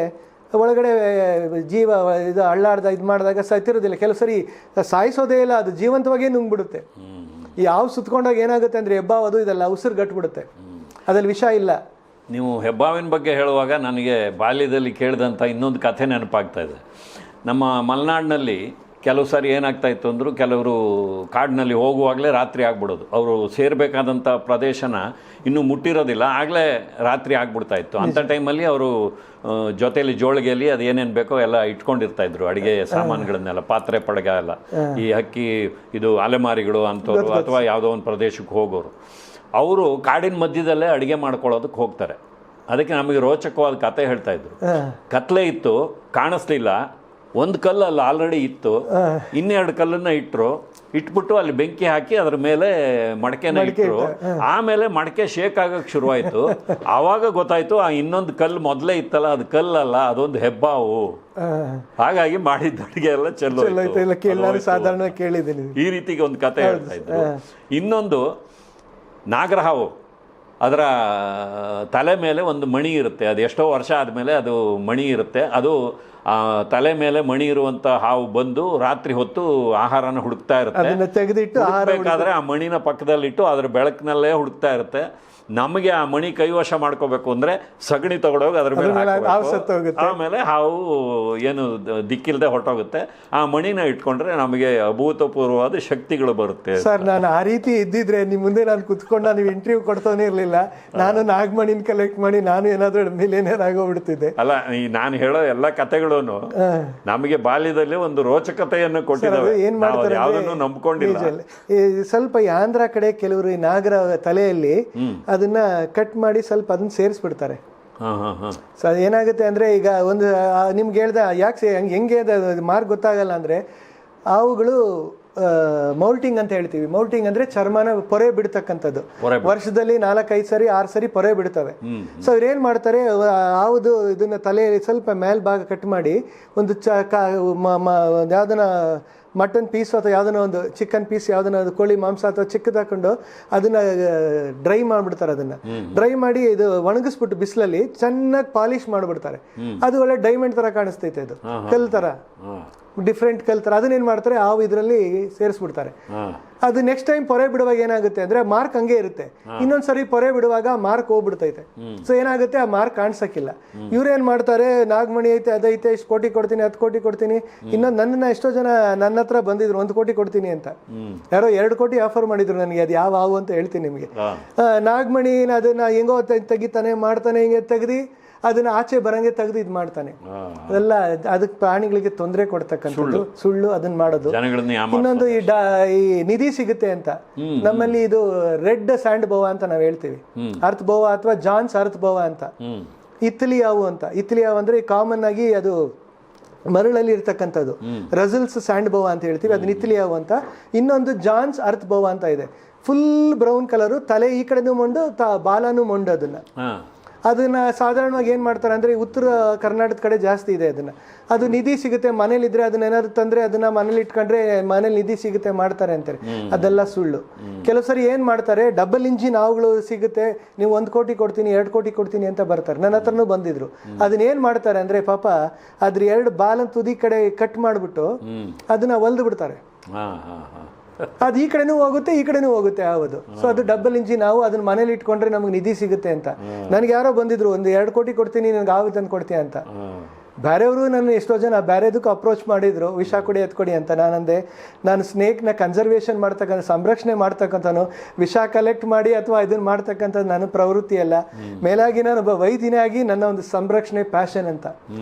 ಒಳಗಡೆ ಜೀವ ಇದು ಹಳ್ಳಾಡ್ದ ಇದು ಮಾಡಿದಾಗ ಸತ್ತಿರೋದಿಲ್ಲ. ಕೆಲವು ಸರಿ ಸಾಯಿಸೋದೇ ಇಲ್ಲ, ಅದು ಜೀವಂತವಾಗೇ ನುಂಗ್ಬಿಡುತ್ತೆ. ಈ ಹಾವು ಸುತ್ಕೊಂಡಾಗ ಏನಾಗುತ್ತೆ ಅಂದ್ರೆ ಹೆಬ್ಬಾವು ಅದು ಇದೆಲ್ಲ ಉಸಿರು ಗಟ್ಬಿಡುತ್ತೆ, ಅದ್ರಲ್ಲಿ ವಿಷ ಇಲ್ಲ. ನೀವು ಹೆಬ್ಬಾವಿನ ಬಗ್ಗೆ ಹೇಳುವಾಗ ನನಗೆ ಬಾಲ್ಯದಲ್ಲಿ ಕೇಳಿದಂಥ ಇನ್ನೊಂದು ಕಥೆ ನೆನಪಾಗ್ತಾ ಇದೆ. ನಮ್ಮ ಮಲೆನಾಡಿನಲ್ಲಿ ಕೆಲವು ಸಾರಿ ಏನಾಗ್ತಾ ಇತ್ತು ಅಂದರೂ, ಕೆಲವರು ಕಾಡಿನಲ್ಲಿ ಹೋಗುವಾಗಲೇ ರಾತ್ರಿ ಆಗ್ಬಿಡೋದು. ಅವರು ಸೇರಬೇಕಾದಂಥ ಪ್ರದೇಶನ ಇನ್ನೂ ಮುಟ್ಟಿರೋದಿಲ್ಲ, ಆಗಲೇ ರಾತ್ರಿ ಆಗ್ಬಿಡ್ತಾ ಇತ್ತು. ಅಂಥ ಟೈಮಲ್ಲಿ ಅವರು ಜೊತೆಯಲ್ಲಿ ಜೋಳಿಗೆಯಲ್ಲಿ ಅದು ಏನೇನು ಬೇಕೋ ಎಲ್ಲ ಇಟ್ಕೊಂಡಿರ್ತಾಯಿದ್ರು, ಅಡುಗೆ ಸಾಮಾನುಗಳನ್ನೆಲ್ಲ, ಪಾತ್ರೆ ಪಡಗ ಎಲ್ಲ. ಈ ಹಕ್ಕಿ ಇದು ಅಲೆಮಾರಿಗಳು ಅಂಥವ್ರು ಅಥವಾ ಯಾವುದೋ ಒಂದು ಪ್ರದೇಶಕ್ಕೆ ಹೋಗೋರು, ಅವರು ಕಾಡಿನ ಮಧ್ಯದಲ್ಲೇ ಅಡುಗೆ ಮಾಡ್ಕೊಳ್ಳೋದಕ್ಕೆ ಹೋಗ್ತಾರೆ. ಅದಕ್ಕೆ ನಮಗೆ ರೋಚಕವಾದ ಕತೆ ಹೇಳ್ತಾ ಇದ್ರು. ಕತ್ಲೆ ಇತ್ತು, ಕಾಣಿಸ್ಲಿಲ್ಲ, ಒಂದು ಕಲ್ಲು ಅಲ್ಲಿ ಆಲ್ರೆಡಿ ಇತ್ತು, ಇನ್ನೆರಡು ಕಲ್ಲನ್ನ ಇಟ್ಬಿಟ್ಟು ಅಲ್ಲಿ ಬೆಂಕಿ ಹಾಕಿ ಅದ್ರ ಮೇಲೆ ಮಡಕೆನ ಇಟ್ಟರು. ಆಮೇಲೆ ಮಡಕೆ ಶೇಕ್ ಆಗಕ್ಕೆ ಶುರುವಾಯಿತು. ಆವಾಗ ಗೊತ್ತಾಯ್ತು ಆ ಇನ್ನೊಂದು ಕಲ್ಲು ಮೊದಲೇ ಇತ್ತಲ್ಲ ಅದು ಕಲ್ಲಲ್ಲ, ಅದೊಂದು ಹೆಬ್ಬಾವು. ಹಾಗಾಗಿ ಮಾಡಿದ ಅಡುಗೆ ಎಲ್ಲ ಸಾಧಾರಣ ಕೇಳಿದ್ದೀನಿ. ಈ ರೀತಿಗೆ ಒಂದು ಕತೆ ಹೇಳ್ತಾ ಇದ್ರು. ಇನ್ನೊಂದು ನಾಗರಹಾವು, ಅದರ ತಲೆ ಮೇಲೆ ಒಂದು ಮಣಿ ಇರುತ್ತೆ, ಅದು ಎಷ್ಟೋ ವರ್ಷ ಆದಮೇಲೆ ಅದು ಮಣಿ ಇರುತ್ತೆ, ಅದು ತಲೆ ಮೇಲೆ ಮಣಿ ಇರುವಂತ ಹಾವು ಬಂದು ರಾತ್ರಿ ಹೊತ್ತು ಆಹಾರನ ಹುಡುಕ್ತಾ ಇರುತ್ತೆ. ಅದನ್ನ ತೆಗೆದಿಟ್ಟು ಬೇಕಾದ್ರೆ ಆ ಮಣಿನ ಪಕ್ಕದಲ್ಲಿಟ್ಟು ಅದ್ರ ಬೆಳಕಿನಲ್ಲೇ ಹುಡುಕ್ತಾ ಇರುತ್ತೆ. ನಮಗೆ ಆ ಮಣಿ ಕೈವಶ ಮಾಡ್ಕೋಬೇಕು ಅಂದ್ರೆ ಸಗಣಿ ತಗೊಂಡೋಗಿ ಅದ್ರ ಮೇಲೆ ಹಾಕ್ಬೇಕು. ಆಮೇಲೆ ಹಾವು ಏನು ದಿಕ್ಕಿಲ್ದೆ ಹೊರಟೋಗುತ್ತೆ. ಆ ಮಣಿನ ಇಟ್ಕೊಂಡ್ರೆ ನಮಗೆ ಅಭೂತಪೂರ್ವವಾದ ಶಕ್ತಿಗಳು ಬರುತ್ತೆ. ಸರ್, ನಾನು ಆ ರೀತಿ ಇದ್ದಿದ್ರೆ ನಿಮ್ ಮುಂದೆ ನಾನು ಕುತ್ಕೊಂಡು ನೀವು ಇಂಟರ್ವ್ಯೂ ಕೊಡ್ತಾನೆ ಇರ್ಲಿಲ್ಲ. ನಾನು ನಾಗಮಣಿನ ಕಲೆಕ್ಟ್ ಮಾಡಿ ನಾನು ಏನಾದ್ರೂ ಮಿಲಿಯನೇರ್ ಆಗೋಗ್ಬಿಡ್ತಿದ್ದೆ. ಅಲ್ಲ, ನಾನು ಹೇಳೋ ಎಲ್ಲ ಕಥೆಗಳು ನಮಗೆ ಬಾಲ್ಯದಲ್ಲಿ ಒಂದು ರೋಚಕತೆಯನ್ನು ಕೊಟ್ಟಿದ್ದಾವೆ. ಏನ್ ಮಾಡ್ತಾರೆ ಯಾವುದನ್ನು ನಂಬ್ಕೊಂಡಿಲ್ಲ. ಸ್ವಲ್ಪ ಈ ಆಂಧ್ರ ಕಡೆ ಕೆಲವರು ಈ ನಾಗರ ತಲೆಯಲ್ಲಿ ಅದನ್ನ ಕಟ್ ಮಾಡಿ ಸ್ವಲ್ಪ ಅದನ್ನ ಸೇರಿಸ್ಬಿಡ್ತಾರೆ. ಸೊ ಏನಾಗುತ್ತೆ ಅಂದ್ರೆ, ಈಗ ಒಂದು ನಿಮ್ಗೆ ಹೇಳ್ದೆ ಯಾಕೆ ಹೆಂಗೆ ಮಾರ್ಕ್ ಗೊತ್ತಾಗಲ್ಲ ಅಂದ್ರೆ, ಹಾವುಗಳು ಮೌಲ್ಟಿಂಗ್ ಅಂತ ಹೇಳ್ತೀವಿ. ಮೌಲ್ಟಿಂಗ್ ಅಂದ್ರೆ ಚರ್ಮನ ಪೊರೆ ಬಿಡ್ತಕ್ಕಂಥದ್ದು. ವರ್ಷದಲ್ಲಿ 4-5 ಸರಿ 6 ಸರಿ ಪೊರೆ ಬಿಡ್ತವೆ. ಸೊ ಅವ್ರೇನ್ ಮಾಡ್ತಾರೆ, ಹಾವುದು ಇದನ್ನ ತಲೆ ಸ್ವಲ್ಪ ಮೇಲ್ ಭಾಗ ಕಟ್ ಮಾಡಿ ಒಂದು ಯಾವ್ದನ್ನ ಮಟನ್ ಪೀಸ್ ಅಥವಾ ಯಾವ್ದನ್ನ ಒಂದು ಚಿಕನ್ ಪೀಸ್, ಯಾವ್ದನ್ನ ಕೋಳಿ ಮಾಂಸ ಅಥವಾ ಚಿಕ್ಕದಾಕೊಂಡು ಅದನ್ನ ಡ್ರೈ ಮಾಡ್ಬಿಡ್ತಾರೆ. ಅದನ್ನ ಡ್ರೈ ಮಾಡಿ ಇದು ಒಣಗಿಸ್ಬಿಟ್ಟು ಬಿಸಿಲಲ್ಲಿ ಚೆನ್ನಾಗಿ ಪಾಲಿಶ್ ಮಾಡ್ಬಿಡ್ತಾರೆ. ಅದು ಒಳ್ಳೆ ಡೈಮಂಡ್ ತರ ಕಾಣಿಸ್ತೈತೆ. ಅದು ಕಲ್ ತರ, ಡಿಫ್ರೆಂಟ್ ಕಲ್ ತರ. ಅದನ್ನೇನ್ ಮಾಡ್ತಾರೆ, ಹಾವು ಇದರಲ್ಲಿ ಸೇರಿಸ್ಬಿಡ್ತಾರೆ. ಅದು ನೆಕ್ಸ್ಟ್ ಟೈಮ್ ಪೊರೆ ಬಿಡುವಾಗ ಏನಾಗುತ್ತೆ ಅಂದ್ರೆ ಮಾರ್ಕ್ ಹಂಗೆ ಇರುತ್ತೆ. ಇನ್ನೊಂದ್ಸರಿ ಪೊರೆ ಬಿಡುವಾಗ ಮಾರ್ಕ್ ಹೋಗ್ಬಿಡ್ತೈತೆ. ಸೊ ಏನಾಗುತ್ತೆ, ಆ ಮಾರ್ಕ್ ಕಾಣಿಸಕ್ಕಿಲ್ಲ. ಇವ್ರೇನ್ ಮಾಡ್ತಾರೆ, ನಾಗಮಣಿ ಐತೆ, ಅದೈತೆ, ಇಷ್ಟು ಕೋಟಿ ಕೊಡ್ತೀನಿ, 10 ಕೋಟಿ ಕೊಡ್ತೀನಿ. ಇನ್ನೊಂದು ನನ್ನ ಎಷ್ಟೋ ಜನ ನನ್ನ ಹತ್ರ ಬಂದಿದ್ರು 1 ಕೋಟಿ ಕೊಡ್ತೀನಿ ಅಂತ. ಯಾರೋ 2 ಕೋಟಿ ಆಫರ್ ಮಾಡಿದ್ರು ನನಗೆ. ಅದು ಯಾವ ಹಾವು ಅಂತ ಹೇಳ್ತೀನಿ ನಿಮಗೆ. ನಾಗಮಣಿ ಅದನ್ನ ಹೆಂಗೋ ತೆಗಿತಾನೆ ಮಾಡ್ತಾನೆ, ಹಿಂಗೆ ತೆಗ್ದು ಅದನ್ನ ಆಚೆ ಬರಂಗೆ ತೆಗೆದು ಇದು ಮಾಡ್ತಾನೆ. ಅದೆಲ್ಲ ಅದಕ್ಕೆ ಪ್ರಾಣಿಗಳಿಗೆ ತೊಂದರೆ ಕೊಡ್ತಕ್ಕಂಥದ್ದು, ಸುಳ್ಳು ಅದನ್ನ ಮಾಡೋದು. ಇನ್ನೊಂದು ಈ ನಿಧಿ ಸಿಗುತ್ತೆ ಅಂತ ನಮ್ಮಲ್ಲಿ, ಇದು ರೆಡ್ ಸ್ಯಾಂಡ್ ಬೋವಾ ಅಂತ ನಾವ್ ಹೇಳ್ತೀವಿ. ಅರ್ತ್ ಬೋವಾ ಅಥವಾ ಜಾನ್ಸ್ ಅರ್ತ್ ಬೋವಾ ಅಂತ. ಇತ್ತಲಿ ಹಾವು ಅಂತ. ಇತ್ತಲಿ ಹಾವು ಅಂದ್ರೆ ಕಾಮನ್ ಆಗಿ ಅದು ಮರಳಲ್ಲಿ ಇರ್ತಕ್ಕಂಥದ್ದು. ರಸಲ್ಸ್ ಸ್ಯಾಂಡ್ ಬೋವಾ ಅಂತ ಹೇಳ್ತೀವಿ, ಅದನ್ನ ಇತ್ತಲಿ ಹಾವು ಅಂತ. ಇನ್ನೊಂದು ಜಾನ್ಸ್ ಅರ್ತ್ ಬೋವಾ ಅಂತ ಇದೆ. ಫುಲ್ ಬ್ರೌನ್ ಕಲರು, ತಲೆ ಈ ಕಡೆನೂ ಮೊಂಡು, ಬಾಲನೂ ಮೊಂಡು. ಅದನ್ನ ಸಾಧಾರಣವಾಗಿ ಏನ್ ಮಾಡ್ತಾರೆ ಅಂದ್ರೆ, ಉತ್ತರ ಕರ್ನಾಟಕದ ಕಡೆ ಜಾಸ್ತಿ ಇದೆ ಅದನ್ನ. ಅದು ನಿಧಿ ಸಿಗುತ್ತೆ ಮನೇಲಿ ಇದ್ರೆ, ಅದನ್ನ ಏನಾದ್ರು ತಂದ್ರೆ ಅದನ್ನ ಮನೇಲಿ ಇಟ್ಕೊಂಡ್ರೆ ಮನೇಲಿ ನಿಧಿ ಸಿಗುತ್ತೆ ಮಾಡ್ತಾರೆ ಅಂತಾರೆ. ಅದೆಲ್ಲ ಸುಳ್ಳು. ಕೆಲವು ಸರಿ ಏನ್ ಮಾಡ್ತಾರೆ, ಡಬಲ್ ಇಂಜಿನ್ ಹಾವುಗಳು ಸಿಗುತ್ತೆ, ನೀವು 1 ಕೋಟಿ ಕೊಡ್ತೀನಿ, 2 ಕೋಟಿ ಕೊಡ್ತೀನಿ ಅಂತ ಬರ್ತಾರೆ. ನನ್ನ ಹತ್ರನೂ ಬಂದಿದ್ರು. ಅದನ್ನ ಏನ್ ಮಾಡ್ತಾರೆ ಅಂದ್ರೆ, ಪಾಪ ಅದ್ರ 2 ಬಾಲನ್ ತುದಿ ಕಡೆ ಕಟ್ ಮಾಡ್ಬಿಟ್ಟು ಅದನ್ನ ಹೊಲ್ದು ಬಿಡ್ತಾರೆ. ಅದು ಈ ಕಡೆನೂ ಹೋಗುತ್ತೆ, ಈ ಕಡೆನೂ ಹೋಗುತ್ತೆ ಹಾವುದು. ಸೊ ಅದು ಡಬಲ್ ಇಂಜಿನ್ ಹಾವು. ಅದನ್ನ ಮನೇಲಿ ಇಟ್ಕೊಂಡ್ರೆ ನಮ್ಗೆ ನಿಧಿ ಸಿಗುತ್ತೆ ಅಂತ. ನನ್ಗೆ ಯಾರೋ ಬಂದಿದ್ರು, 2 ಕೋಟಿ ಕೊಡ್ತೀನಿ, ನನ್ಗೆ ಹಾವು ತಂದು ಕೊಡ್ತೀಯ ಅಂತ. ಬೇರೆಯವರು ನನ್ನ ಎಷ್ಟೋ ಜನ ಬೇರೆದಕ್ಕೂ ಅಪ್ರೋಚ್ ಮಾಡಿದ್ರು, ವಿಷ ಕೊಡಿ ಎತ್ಕೊಡಿ ಅಂತ. ನಾನಂದೆ, ನಾನು ಸ್ನೇಕ್ನ ಕನ್ಸರ್ವೇಷನ್ ಮಾಡ್ತಕ್ಕಂಥ, ಸಂರಕ್ಷಣೆ ಮಾಡ್ತಕ್ಕಂಥನು, ವಿಷ ಕಲೆಕ್ಟ್ ಮಾಡಿ ಅಥವಾ ಇದನ್ನ ಮಾಡ್ತಕ್ಕಂಥದ್ದು ನನ್ನ ಪ್ರವೃತ್ತಿ ಅಲ್ಲ. ಮೇಲಾಗಿ ನಾನು ಒಬ್ಬ ವೈದ್ಯನೇ ಆಗಿ ನನ್ನ ಒಂದು ಸಂರಕ್ಷಣೆ ಪ್ಯಾಷನ್ ಅಂತ.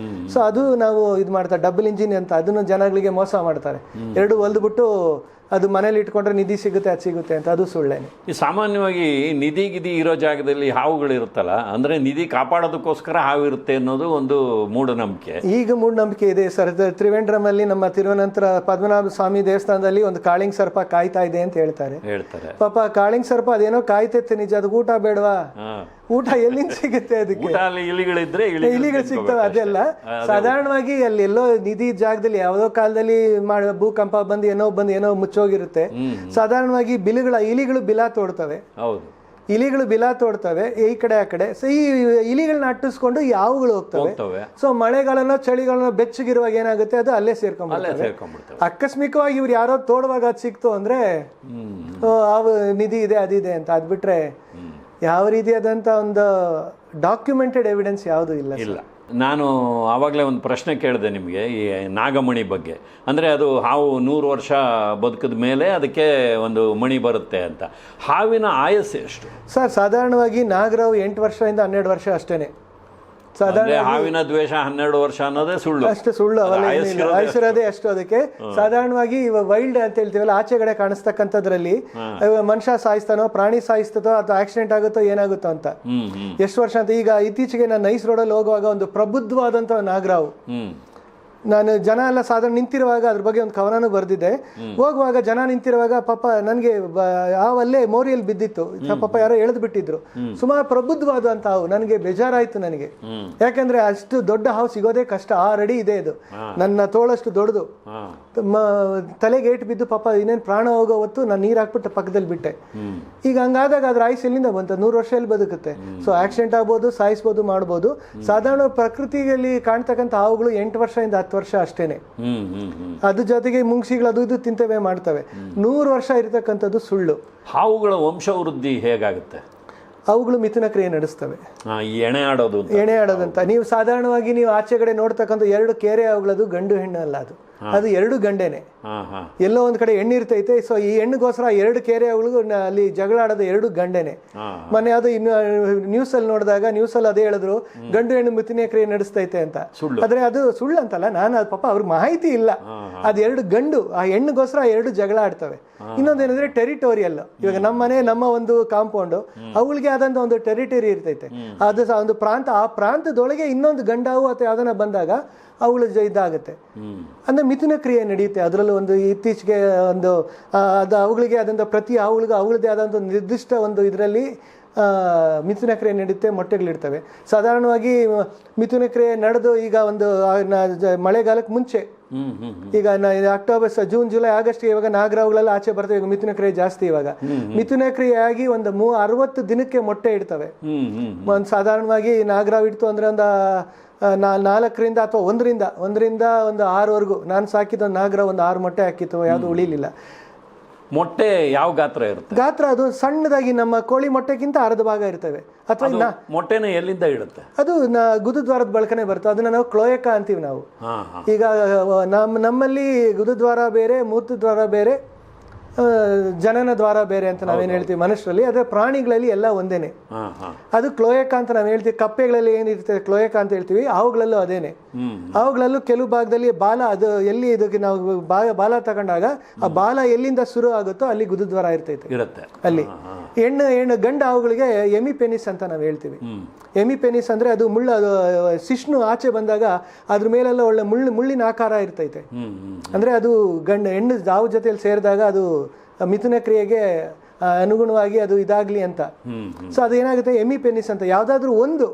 ಸೊ ಅದು ನಾವು ಇದು ಮಾಡ್ತಾರೆ, ಡಬಲ್ ಇಂಜಿನ್ ಅಂತ. ಅದನ್ನು ಜನಗಳಿಗೆ ಮೋಸ ಮಾಡ್ತಾರೆ. 2 ಹೊಲ್ದ್ಬಿಟ್ಟು ಅದು ಮನೇಲಿ ಇಟ್ಕೊಂಡ್ರೆ ನಿಧಿ ಸಿಗುತ್ತೆ, ಅದು ಸಿಗುತ್ತೆ ಅಂತ. ಅದು ಸುಳ್ಳೇನೆ. ಈ ಸಾಮಾನ್ಯವಾಗಿ ನಿಧಿ ಗಿಧಿ ಇರೋ ಜಾಗದಲ್ಲಿ ಹಾವುಗಳು ಇರುತ್ತಲ್ಲ, ಅಂದ್ರೆ ನಿಧಿ ಕಾಪಾಡೋದಕ್ಕೋಸ್ಕರ ಹಾವು ಇರುತ್ತೆ ಅನ್ನೋದು ಒಂದು ಮೂಢನಂಬಿಕೆ. ಈಗ ಮೂಢನಂಬಿಕೆ ಇದೆ ಸರ್. ತ್ರಿವೇಂದ್ರಮಲ್ಲಿ ನಮ್ಮ ತಿರುವನಂತರ ಪದ್ಮನಾಭ ಸ್ವಾಮಿ ದೇವಸ್ಥಾನದಲ್ಲಿ ಒಂದು ಕಾಳಿಂಗ್ ಸರ್ಪ ಕಾಯ್ತಾ ಇದೆ ಅಂತ ಹೇಳ್ತಾರೆ. ಪಾಪ ಕಾಳಿಂಗ್ ಸರ್ಪ ಅದೇನೋ ಕಾಯ್ತೈತೆ ನಿಜ. ಅದು ಊಟ ಬೇಡವಾ? ಊಟ ಎಲ್ಲಿಂದ ಸಿಗುತ್ತೆ ಅದಕ್ಕೆ? ಇಲಿಗಳು ಸಿಗ್ತವೆ. ಅದೆಲ್ಲ ಸಾಧಾರಣವಾಗಿ ಅಲ್ಲಿ ಎಲ್ಲೋ ನಿಧಿ ಜಾಗದಲ್ಲಿ ಯಾವುದೋ ಕಾಲದಲ್ಲಿ ಭೂಕಂಪ ಬಂದು ಏನೋ ಮುಚ್ಚೋಗಿರುತ್ತೆ. ಸಾಧಾರಣವಾಗಿ ಇಲಿಗಳು ಬಿಲಾ ತೋಡ್ತವೆ. ಇಲಿಗಳು ಬಿಲಾ ತೋಡ್ತವೆ ಈ ಕಡೆ ಆ ಕಡೆ. ಸೊ ಈ ಇಲಿಗಳನ್ನ ಅಟ್ಟಿಸ್ಕೊಂಡು ಈ ಹಾವುಗಳು ಹೋಗ್ತವೆ. ಸೊ ಮಳೆಗಾಲನೋ ಚಳಿಗಾಲನೋ ಬೆಚ್ಚಗಿರುವಾಗ ಏನಾಗುತ್ತೆ, ಅದು ಅಲ್ಲೇ ಸೇರ್ಕೊಂಡ್ಬಿಡ್ತವೆ. ಆಕಸ್ಮಿಕವಾಗಿ ಇವ್ರು ಯಾರೋ ತೋಡುವಾಗ ಅದು ಸಿಕ್ತು ಅಂದ್ರೆ ಹಾವು ನಿಧಿ ಇದೆ, ಅದಿದೆ ಅಂತ. ಅದ್ ಬಿಟ್ರೆ ಯಾವ ರೀತಿಯಾದಂಥ ಒಂದು ಡಾಕ್ಯುಮೆಂಟೆಡ್ ಎವಿಡೆನ್ಸ್ ಯಾವುದೂ ಇಲ್ಲ. ನಾನು ಆವಾಗಲೇ ಒಂದು ಪ್ರಶ್ನೆ ಕೇಳಿದೆ ನಿಮಗೆ ಈ ನಾಗಮಣಿ ಬಗ್ಗೆ. ಅಂದರೆ ಅದು ಹಾವು 100 ವರ್ಷ ಬದುಕಿದ ಮೇಲೆ ಅದಕ್ಕೆ ಒಂದು ಮಣಿ ಬರುತ್ತೆ ಅಂತ. ಹಾವಿನ ಆಯಸ್ಸು ಎಷ್ಟು ಸರ್? ಸಾಧಾರಣವಾಗಿ ನಾಗರಾವು 8 ವರ್ಷದಿಂದ 12 ವರ್ಷ ಅಷ್ಟೇನೆ. ಹಾವಿನ ದ್ವೇಷ 12 ವರ್ಷ ಅನ್ನೋದೇ ಸುಳ್ಳು. ಅಷ್ಟೇ ಸುಳ್ಳು. ಆಯುಷ್ಯರದೇ ಅಷ್ಟು. ಅದಕ್ಕೆ ಸಾಧಾರಣವಾಗಿ ವೈಲ್ಡ್ ಅಂತ ಹೇಳ್ತೀವಲ್ಲ, ಆಚೆಗಡೆ ಕಾಣಿಸ್ತಕ್ಕಂಥದ್ರಲ್ಲಿ ಮನುಷ್ಯ ಸಾಯಿಸ್ತಾನೋ, ಪ್ರಾಣಿ ಸಾಯಿಸ್ತದೋ, ಅಥವಾ ಆಕ್ಸಿಡೆಂಟ್ ಆಗುತ್ತೋ, ಏನಾಗುತ್ತೋ ಅಂತ. ಎಷ್ಟು ವರ್ಷ ಅಂತ. ಈಗ ಇತ್ತೀಚೆಗೆ ನಾನು ನೈಸ್ ರೋಡಲ್ಲಿ ಹೋಗುವಾಗ ಒಂದು ಪ್ರಬುದ್ಧವಾದಂಥ ನಾಗರಾವು ನಾನು ಜನ ಎಲ್ಲ ಸಾಧಾರಣ ನಿಂತಿರುವಾಗ ಅದ್ರ ಬಗ್ಗೆ ಒಂದು ಕವನನೂ ಬರೆದಿದ್ದೆ. ಹೋಗುವಾಗ ಜನ ನಿಂತಿರುವಾಗ ಪಾಪ ನನಗೆ ಹಾವಲ್ಲೇ ಮೋರಿಯಲ್ಲಿ ಬಿದ್ದಿತ್ತು, ಪಾಪ ಯಾರೋ ಎಳೆದು ಬಿಟ್ಟಿದ್ರು. ಸುಮಾರು ಪ್ರಬುದ್ಧವಾದ ಅಂತ ಹಾವು. ನನಗೆ ಬೇಜಾರಾಯ್ತು ನನಗೆ, ಯಾಕಂದ್ರೆ ಅಷ್ಟು ದೊಡ್ಡ ಹಾವು ಸಿಗೋದೇ ಕಷ್ಟ. 6 ಅಡಿ ಇದೆ ಇದು, ನನ್ನ ತೋಳಷ್ಟು ದೊಡ್ಡದು. ತಲೆಗೆ ಏಟು ಬಿದ್ದು ಪಾಪ ಇನ್ನೇನು ಪ್ರಾಣ ಹೋಗೋ ಹೊತ್ತು ನಾನು ನೀರು ಹಾಕ್ಬಿಟ್ಟು ಪಕ್ಕದಲ್ಲಿ ಬಿಟ್ಟೆ. ಈಗ ಹಂಗಾದಾಗ ಅದ್ರ ಆಯುಸ್ ಎಲ್ಲಿಂದ ಬಂತು? 100 ವರ್ಷ ಎಲ್ಲಿ ಬದುಕುತ್ತೆ? ಸೊ ಆಕ್ಸಿಡೆಂಟ್ ಆಗ್ಬೋದು, ಸಾಯಿಸ್ಬೋದು, ಮಾಡ್ಬೋದು. ಸಾಧಾರಣ ಪ್ರಕೃತಿಯಲ್ಲಿ ಕಾಣ್ತಕ್ಕಂಥ ಹಾವುಗಳು 8 ವರ್ಷದಿಂದ 10 ವರ್ಷ ಅಷ್ಟೇನೆ. ಅದ್ರ ಜೊತೆಗೆ ಮುಂಗ್ಸಿಗಳು ಅದು ಇದು ತಿಂತವೆ, ಮಾಡ್ತವೆ. 100 ವರ್ಷ ಇರತಕ್ಕಂಥದ್ದು ಸುಳ್ಳು. ಹಾವುಗಳ ವಂಶವೃದ್ಧಿ ಹೇಗಾಗುತ್ತೆ? ಅವುಗಳು ಮಿಥುನ ಕ್ರಿಯೆ ನಡೆಸ್ತವೆ. ಎಣೆ ಆಡೋದಂತ ನೀವು ಸಾಧಾರಣವಾಗಿ ನೀವು ಆಚೆಗಡೆ ನೋಡ್ತಕ್ಕಂಥ 2 ಕೇರೆ ಹಾವುಗಳದು ಗಂಡು ಹೆಣ್ಣು ಅಲ್ಲ, ಅದು 2 ಗಂಡೇನೆ. ಎಲ್ಲೋ ಒಂದ್ ಕಡೆ ಹೆಣ್ಣು ಇರ್ತೈತೆ. ಸೊ ಈ ಹೆಣ್ಣಿಗೋಸ್ಕರ 2 ಕೇರೆ ಹಾವುಗಳು ಅಲ್ಲಿ ಜಗಳ ಆಡೋದು 2 ಗಂಡೇನೆ. ಮೊನ್ನೆ ಅದು ನ್ಯೂಸಲ್ಲಿ ನೋಡಿದಾಗ ನ್ಯೂಸಲ್ಲಿ ಅದೇ ಹೇಳಿದ್ರು, ಗಂಡು ಹೆಣ್ಣು ಮಿಥುನ ಕ್ರಿಯೆ ನಡೆಸ್ತೈತೆ ಅಂತ. ಆದ್ರೆ ಅದು ಸುಳ್ಳು ಅಂತಲ್ಲ, ನಾನು ಅದು ಪಾಪ ಅವ್ರಿಗೆ ಮಾಹಿತಿ ಇಲ್ಲ. ಅದು 2 ಗಂಡು, ಆ ಹೆಣ್ಣಿಗೋಸ್ಕರ 2 ಜಗಳ ಆಡ್ತವೆ. ಇನ್ನೊಂದೇನಂದ್ರೆ ಟೆರಿಟೋರಿಯಲ್. ಇವಾಗ ನಮ್ಮ ಮನೆ, ನಮ್ಮ ಒಂದು ಕಾಂಪೌಂಡ್, ಅವುಗಳಿಗೆ ಆದಂತ ಒಂದು ಟೆರಿಟರಿ ಇರ್ತೈತೆ. ಅದು ಒಂದು ಪ್ರಾಂತ, ಆ ಪ್ರಾಂತದೊಳಗೆ ಇನ್ನೊಂದು ಗಂಡಾವು ಅಥವಾ ಯಾವ್ದನ್ನ ಬಂದಾಗ ಅವುಗಳು ಇದಾಗುತ್ತೆ. ಅಂದ್ರೆ ಮಿಥುನ ಕ್ರಿಯೆ ನಡೆಯುತ್ತೆ. ಅದರಲ್ಲೂ ಒಂದು ಇತ್ತೀಚೆಗೆ ಒಂದು ಅದು ಅವುಗಳಿಗೆ ಆದಂಥ ಪ್ರತಿ ಅವುಗಳಿಗೂ ಅವುಗಳದೇ ಆದಂಥ ಒಂದು ನಿರ್ದಿಷ್ಟ ಒಂದು ಇದರಲ್ಲಿ ಮಿಥುನ ಕ್ರಿಯೆ ನಡೆಯುತ್ತೆ, ಮೊಟ್ಟೆಗಳಿರ್ತವೆ. ಸಾಧಾರಣವಾಗಿ ಮಿಥುನ ಕ್ರಿಯೆ ನಡೆದು ಈಗ ಒಂದು ಮಳೆಗಾಲಕ್ಕೆ ಮುಂಚೆ, ಈಗ ಅಕ್ಟೋಬರ್, ಜೂನ್, ಜುಲೈ, ಆಗಸ್ಟ್, ಇವಾಗ ನಾಗರಾವುಗಳೆಲ್ಲ ಆಚೆ ಬರ್ತವೆ. ಈಗ ಮಿಥುನ ಕ್ರಿಯೆ ಜಾಸ್ತಿ. ಇವಾಗ ಮಿಥುನ ಕ್ರಿಯೆ ಆಗಿ ಒಂದು 60 ದಿನಕ್ಕೆ ಮೊಟ್ಟೆ ಇಡ್ತವೆ. ಒಂದು ಸಾಧಾರಣವಾಗಿ ನಾಗರಾವ್ ಇಡ್ತು ಅಂದ್ರೆ ಒಂದು 4ರಿಂದ ಅಥವಾ 1ರಿಂದ ಒಂದು 6ವರೆಗೂ. ನಾನು ಸಾಕಿದ ನಾಗರ ಒಂದು 6 ಮೊಟ್ಟೆ ಹಾಕಿತ್ತು, ಯಾವುದು ಉಳಿಲಿಲ್ಲ. ಮೊಟ್ಟೆ ಯಾವ ಗಾತ್ರ ಇರುತ್ತೆ? ಗಾತ್ರ ಅದು ಸಣ್ಣದಾಗಿ ನಮ್ಮ ಕೋಳಿ ಮೊಟ್ಟೆಗಿಂತ ಅರ್ಧ ಭಾಗ ಇರ್ತವೆ. ಅಥವಾ ಮೊಟ್ಟೆನ ಎಲ್ಲಿಂದ ಇಡುತ್ತೆ? ಅದು ಗುರುದ್ವಾರದ ಬಳಕನೆ ಬರ್ತದೆ. ಅದನ್ನ ನಾವು ಕ್ಲೋಯಕ ಅಂತೀವಿ ನಾವು. ಈಗ ನಮ್ಮಲ್ಲಿ ಗುರುದ್ವಾರ ಬೇರೆ, ಮೂತ್ರದ್ವಾರ ಬೇರೆ, ಜನನ ದ್ವಾರ ಬೇರೆ ಅಂತ ನಾವೇನು ಹೇಳ್ತೀವಿ ಮನುಷ್ಯರಲ್ಲಿ. ಅದೇ ಪ್ರಾಣಿಗಳಲ್ಲಿ ಎಲ್ಲ ಒಂದೇನೆ. ಅದು ಕ್ಲೋಯಕ ಅಂತ ನಾವು ಹೇಳ್ತೀವಿ. ಕಪ್ಪೆಗಳಲ್ಲಿ ಏನಿರ್ತದೆ ಕ್ಲೋಯಕ ಅಂತ ಹೇಳ್ತೀವಿ. ಅವುಗಳಲ್ಲೂ ಅದೇನೆ. ಅವುಗಳಲ್ಲೂ ಕೆಲವು ಭಾಗದಲ್ಲಿ ಬಾಲ, ಅದು ಎಲ್ಲಿ ಇದಕ್ಕೆ ನಾವು ಬಾಲ ತಗೊಂಡಾಗ ಆ ಬಾಲ ಎಲ್ಲಿಂದ ಶುರು ಆಗುತ್ತೋ ಅಲ್ಲಿ ಗುರುದ್ವಾರ ಇರುತ್ತೆ ಅಲ್ಲಿ. ಹೆಣ್ಣು ಗಂಡ ಅವುಗಳಿಗೆ ಎಮಿಪೆನಿಸ್ ಅಂತ ನಾವು ಹೇಳ್ತೀವಿ. ಎಮಿಪೆನಿಸ್ ಅಂದ್ರೆ ಅದು ಮುಳ್ಳು, ಅದು ಶಿಶ್ನು ಆಚೆ ಬಂದಾಗ ಅದ್ರ ಮೇಲೆಲ್ಲ ಒಳ್ಳೆ ಮುಳ್ಳಿನ ಆಕಾರ ಇರ್ತೈತೆ. ಅಂದ್ರೆ ಅದು ಹೆಣ್ಣು ಹಾವು ಜೊತೆಯಲ್ಲಿ ಸೇರಿದಾಗ ಅದು ಮಿಥುನ ಕ್ರಿಯೆಗೆ ಅನುಗುಣವಾಗಿ ಅದು ಇದಾಗ್ಲಿ ಅಂತ. ಸೊ ಅದೇನಾಗುತ್ತೆ, ಎಮಿಪೆನಿಸ್ ಅಂತ ಯಾವ್ದಾದ್ರು ಒಂದು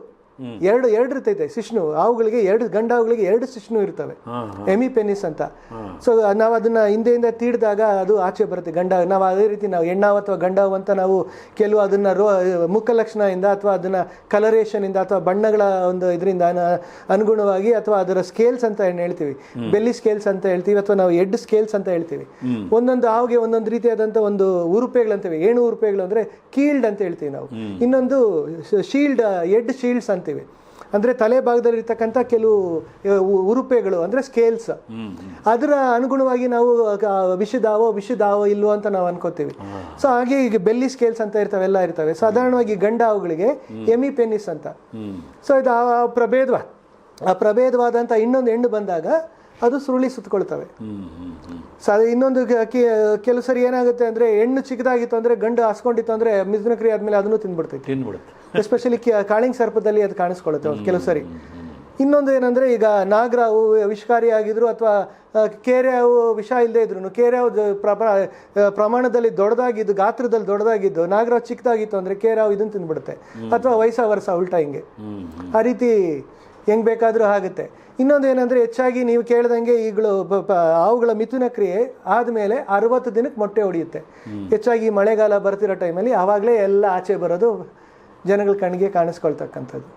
ಎರಡು ಇರ್ತೈತೆ ಶಿಶ್ನು. ಅವುಗಳಿಗೆ 2 ಗಂಡ ಅವುಗಳಿಗೆ 2 ಶಿಶ್ನು ಇರ್ತವೆ, ಎಮಿಪೆನಿಸ್ ಅಂತ. ಸೊ ನಾವು ಅದನ್ನ ಹಿಂದೆಯಿಂದ ತೀಡಿದಾಗ ಅದು ಆಚೆ ಬರುತ್ತೆ ಗಂಡ. ನಾವು ಅದೇ ರೀತಿ ನಾವು ಹೆಣ್ಣಾವು ಅಥವಾ ಗಂಡಾವು ಅಂತ ನಾವು ಕೆಲವು ಅದನ್ನ ಮುಖ ಲಕ್ಷಣದಿಂದ ಅಥವಾ ಅದನ್ನ ಕಲರೇಷನ್ ಇಂದ ಅಥವಾ ಬಣ್ಣಗಳ ಒಂದು ಇದರಿಂದ ಅನುಗುಣವಾಗಿ ಅಥವಾ ಅದರ ಸ್ಕೇಲ್ಸ್ ಅಂತ ಹೇಳ್ತೀವಿ, ಬೆಲ್ಲಿ ಸ್ಕೇಲ್ಸ್ ಅಂತ ಹೇಳ್ತೀವಿ, ಅಥವಾ ನಾವು ಹೆಡ್ ಸ್ಕೇಲ್ಸ್ ಅಂತ ಹೇಳ್ತೀವಿ. ಒಂದೊಂದು ಹಾವಿಗೆ ಒಂದೊಂದು ರೀತಿಯಾದಂಥ ಒಂದು ಉರುಪೆಗಳಂತೇವೆ. ಏಣು ಉರುಪೆಗಳು ಅಂದ್ರೆ ಕೀಲ್ಡ್ ಅಂತ ಹೇಳ್ತೀವಿ ನಾವು. ಇನ್ನೊಂದು ಶೀಲ್ಡ್, ಹೆಡ್ ಶೀಲ್ಡ್ಸ್ ಅಂತೀವಿ. ಅಂದ್ರೆ ತಲೆ ಭಾಗದಲ್ಲಿ ಇರ್ತಕ್ಕಂಥ ಕೆಲವು ಉರುಪೆಗಳು ಅಂದ್ರೆ ಸ್ಕೇಲ್ಸ್. ಅದರ ಅನುಗುಣವಾಗಿ ನಾವು ವಿಷದಾವೋ ಇಲ್ವೋ ಅಂತ ನಾವು ಅನ್ಕೋತೀವಿ. ಸೊ ಹಾಗೆ ಈಗ ಬೆಲ್ಲಿ ಸ್ಕೇಲ್ಸ್ ಅಂತ ಎಲ್ಲ ಇರ್ತವೆ. ಸಾಧಾರಣವಾಗಿ ಗಂಡ ಅವುಗಳಿಗೆ ಎಮಿಪೆನಿಸ್ ಅಂತ. ಸೊ ಇದು ಆ ಪ್ರಭೇದವಾದಂಥ ಇನ್ನೊಂದು ಹೆಣ್ಣು ಬಂದಾಗ ಅದು ಸುರುಳಿ ಸುತ್ತಕೊಳ್ತವೆ. ಇನ್ನೊಂದು ಕೆಲವು ಸರಿ ಏನಾಗುತ್ತೆ ಅಂದ್ರೆ ಹೆಣ್ಣು ಚಿಕ್ಕದಾಗಿತ್ತು ಅಂದ್ರೆ ಗಂಡು ಹಾಸ್ಕೊಂಡಿತ್ತು ಅಂದ್ರೆ ಮಿಥುನ ಕ್ರಿಯೆ ಆದ್ಮೇಲೆ ಅದನ್ನು ತಿನ್ಬಿಡ್ತೈತೆ. ಎಸ್ಪೆಷಲಿ ಕಾಳಿಂಗ್ ಸರ್ಪದಲ್ಲಿ ಅದು ಕಾಣಿಸ್ಕೊಳ್ಳುತ್ತೆ ಕೆಲವು ಸರಿ. ಇನ್ನೊಂದು ಏನಂದ್ರೆ, ಈಗ ನಾಗರಾವು ವಿಷಕಾರಿ ಆಗಿದ್ರು ಅಥವಾ ಕೇರೆ ಹಾವು ವಿಷ ಇಲ್ಲದೆ ಇದ್ರು, ಕೇರೆ ಹಾವು ಪ್ರಮಾಣದಲ್ಲಿ ದೊಡ್ಡದಾಗಿದ್ದು, ಗಾತ್ರದಲ್ಲಿ ದೊಡ್ಡದಾಗಿದ್ದು, ನಾಗರಾವು ಚಿಕ್ಕದಾಗಿತ್ತು ಅಂದ್ರೆ ಕೇರೆ ಹಾವು ಇದನ್ನು ತಿಂದ್ಬಿಡುತ್ತೆ. ಅಥವಾ ವಯಸ್ಸ ಉಲ್ಟಾ ಹಿಂಗೆ ಆ ರೀತಿ ಹೆಂಗ್ ಬೇಕಾದ್ರೂ ಆಗುತ್ತೆ. ಇನ್ನೊಂದು ಏನಂದ್ರೆ, ಹೆಚ್ಚಾಗಿ ನೀವು ಕೇಳ್ದಂಗೆ ಈಗಳು ಅವುಗಳ ಮಿಥುನ ಕ್ರಿಯೆ ಆದ್ಮೇಲೆ 60 ದಿನಕ್ಕೆ ಮೊಟ್ಟೆ ಹೊಡೆಯುತ್ತೆ. ಹೆಚ್ಚಾಗಿ ಮಳೆಗಾಲ ಬರ್ತಿರೋ ಟೈಮಲ್ಲಿ ಆವಾಗಲೇ ಎಲ್ಲ ಆಚೆ ಬರೋದು ಜನಗಳ ಕಣ್ಣಿಗೆ ಕಾಣಿಸ್ಕೊಳ್ತಕ್ಕಂಥದ್ದು.